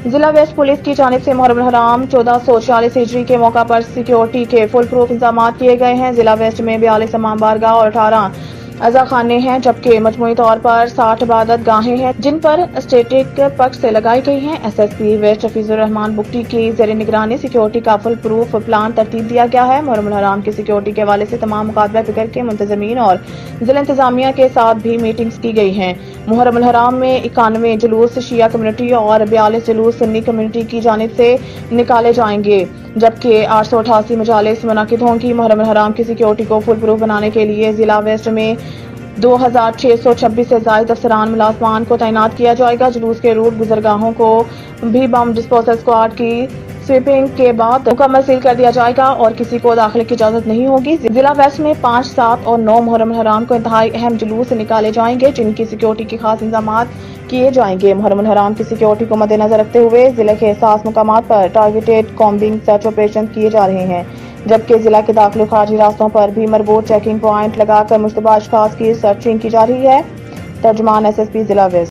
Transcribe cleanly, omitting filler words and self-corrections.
जिला waste police की जानिब से मुहर्रम हराम 1446 हिजरी के मौका पर सिक्योरिटी के फुल प्रूफ इंतजाम किए गए हैं। जिला वेस्ट में 42 इमाम बारगाह और 18 अज़ा खाने हैं, जबकि मजमूई तौर पर 60 इबादत गाहें हैं जिन पर स्टेटिक पक्ष से लगाई गई हैं। SSP वेस्ट हफीजुर रहमान बुगटी की जेर निगरानी सिक्योरिटी का फुल प्रूफ प्लान तरतीब दिया गया है। मुहर्रम हराम की सिक्योरिटी के हवाले से तमाम मुकाबला फिक्र के मुंतजमीन और जिला इंतजामिया के साथ भी मीटिंग्स की गई हैं। मुहर्रम हराम में 91 जुलूस शिया कम्युनिटी और 42 जुलूस सुन्नी कम्युनिटी की जानिब से निकाले जाएंगे, जबकि 888 मजालिस मुनाकिद होंगी। मुहर्रम हराम की सिक्योरिटी को फुल प्रूफ बनाने के लिए जिला वेस्ट में 2626 से जायद अफसरान मुलाजमान को तैनात किया जाएगा। जुलूस के रूट गुजरगाहों को भी बम डिस्पोजल स्क्वाड की स्वीपिंग के बाद मुकम्मल सील कर दिया जाएगा और किसी को दाखिले की इजाजत नहीं होगी। जिला वेस्ट में 5, 7 और 9 मुहर्रम हराम को इंतहाई अहम जुलूस निकाले जाएंगे, जिनकी सिक्योरिटी के खास इंतजाम किए जाएंगे। मुहर्रम हराम की सिक्योरिटी को मद्देनजर रखते हुए जिले के खास मुकाम पर टारगेटेड कॉम्बिंग सर्च ऑपरेशन किए जा रहे हैं, जबकि जिला के दाखिल खारजी रास्तों पर भी मरबूत चेकिंग पॉइंट लगाकर मुश्तबा अशखास की सर्चिंग की जा रही है। तर्जुमान SSP जिला वेस्ट।